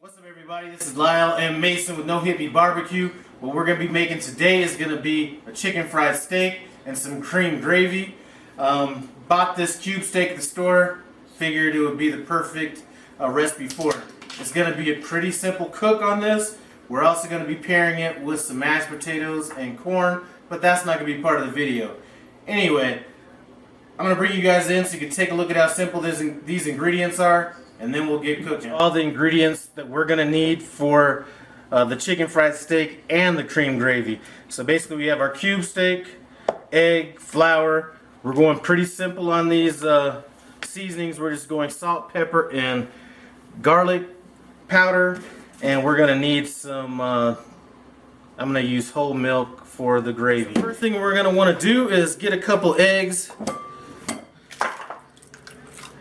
What's up, everybody? This is Lyle and Mason with No Hippie Barbecue. What we're going to be making today is going to be a chicken fried steak and some cream gravy. Bought this cube steak at the store. Figured it would be the perfect recipe for it. It's going to be a pretty simple cook on this. We're also going to be pairing it with some mashed potatoes and corn, but that's not going to be part of the video. Anyway, I'm going to bring you guys in so you can take a look at how simple these ingredients are, and then we'll get cooking. All the ingredients that we're going to need for the chicken fried steak and the cream gravy. So basically we have our cube steak, egg, flour. We're going pretty simple on these seasonings. We're just going salt, pepper, and garlic powder. And we're going to need some, I'm going to use whole milk for the gravy. The first thing we're going to want to do is get a couple eggs.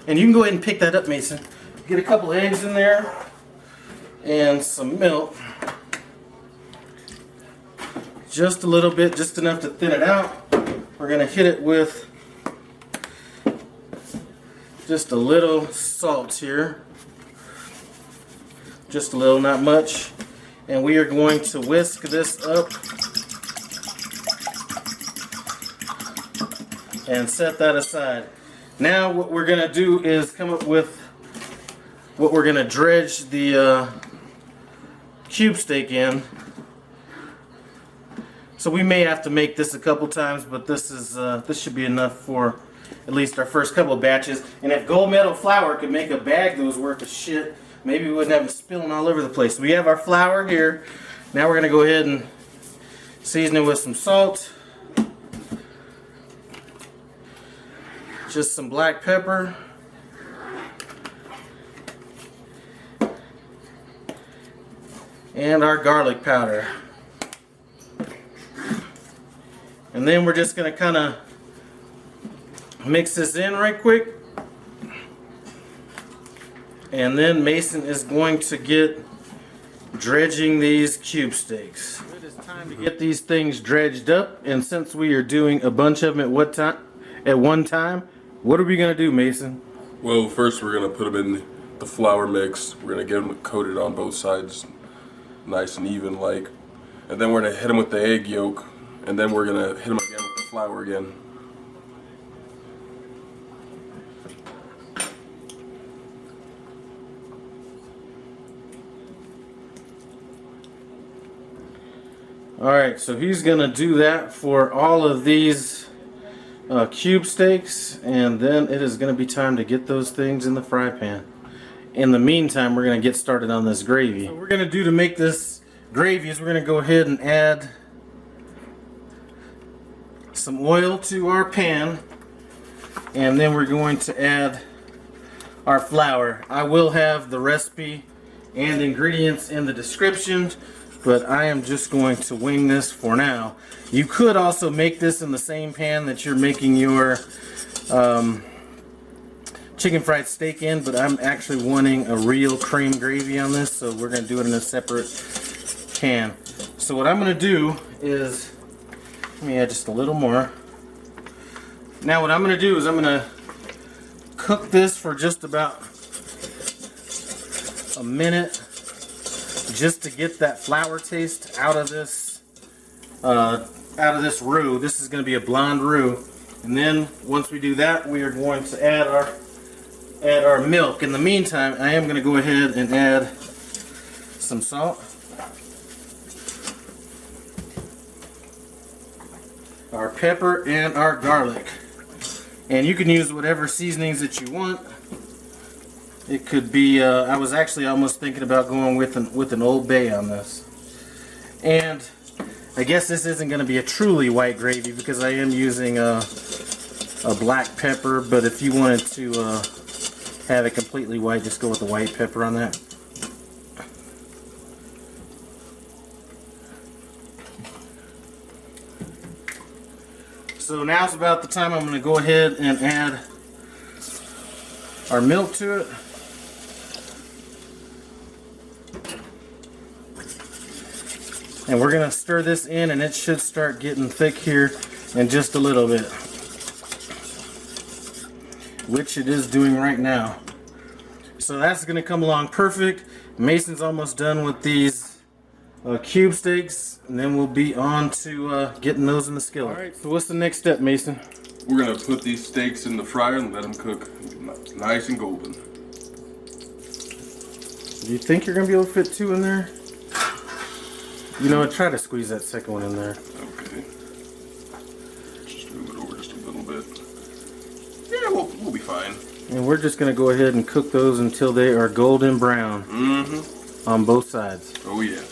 And you can go ahead and pick that up, Mason. Get a couple eggs in there and some milk. Just a little bit, just enough to thin it out. We're going to hit it with just a little salt here. Just a little, not much. And we are going to whisk this up and set that aside. Now what we're going to do is come up with what we're going to dredge the cube steak in. So we may have to make this a couple times, but this should be enough for at least our first couple of batches. And if gold medal flour could make a bag that was worth of shit, maybe we wouldn't have it spilling all over the place. So we have our flour here. Now we're going to go ahead and season it with some salt, just some black pepper, and our garlic powder. And then we're just going to kind of mix this in right quick. And then Mason is going to get dredging these cube steaks. It is time to get these things dredged up, and since we are doing a bunch of them at one time, what are we going to do, Mason? Well, first we're going to put them in the flour mix. We're going to get them coated on both sides, nice and even like. And then we're going to hit them with the egg yolk, and then we're going to hit them again with the flour again. Alright, so he's going to do that for all of these cube steaks, and then it is going to be time to get those things in the fry pan. In the meantime, we're going to get started on this gravy. So what we're going to do to make this gravy is we're going to go ahead and add some oil to our pan, and then we're going to add our flour. I will have the recipe and ingredients in the description, but I am just going to wing this for now. You could also make this in the same pan that you're making your chicken fried steak in, but I'm actually wanting a real cream gravy on this, so we're going to do it in a separate pan. So what I'm going to do is, let me add just a little more. Now what I'm going to do is I'm going to cook this for just about a minute, just to get that flour taste out of this roux. This is going to be a blonde roux, and then once we do that, we are going to add our milk. In the meantime, I am going to go ahead and add some salt, our pepper, and our garlic. And you can use whatever seasonings that you want. It could be, I was actually almost thinking about going with an Old Bay on this. And I guess this isn't going to be a truly white gravy because I am using a black pepper, but if you wanted to have it completely white, just go with the white pepper on that. So now's about the time I'm going to go ahead and add our milk to it. And we're going to stir this in, and it should start getting thick here in just a little bit. which it is doing right now. So that's gonna come along perfect. Mason's almost done with these cube steaks, and then we'll be on to getting those in the skillet. All right, so what's the next step, Mason? We're gonna put these steaks in the fryer and let them cook nice and golden. Do you think you're gonna be able to fit 2 in there? You know what, try to squeeze that second one in there. Okay. Just move it over just a little bit. Yeah, we'll be fine. And we're just gonna go ahead and cook those until they are golden brown on both sides. Oh yeah.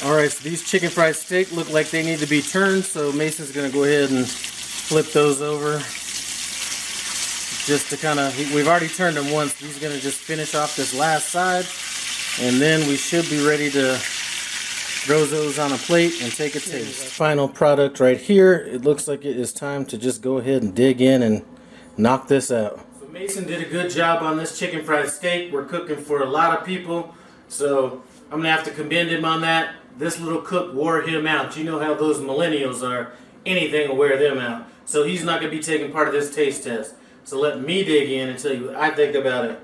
Alright, so these chicken fried steak look like they need to be turned, so Mason's gonna go ahead and flip those over. Just to kind of, we've already turned them once. He's gonna just finish off this last side, and then we should be ready to throw those on a plate and take a taste. Final product right here. It looks like it is time to just go ahead and dig in and knock this out. So Mason did a good job on this chicken fried steak. We're cooking for a lot of people, so I'm gonna have to commend him on that. This little cook wore him out. You know how those millennials are. Anything will wear them out. So he's not gonna be taking part of this taste test. So let me dig in and tell you what I think about it.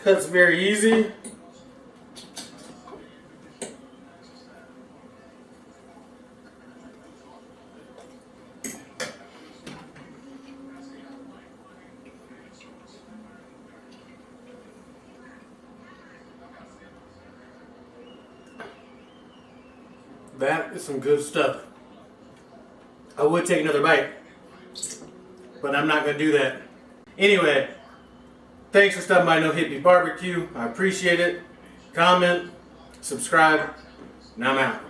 Cuts very easy. That is some good stuff. I would take another bite, but I'm not going to do that. Anyway, thanks for stopping by No Hippie Barbecue. I appreciate it. Comment, subscribe, and I'm out.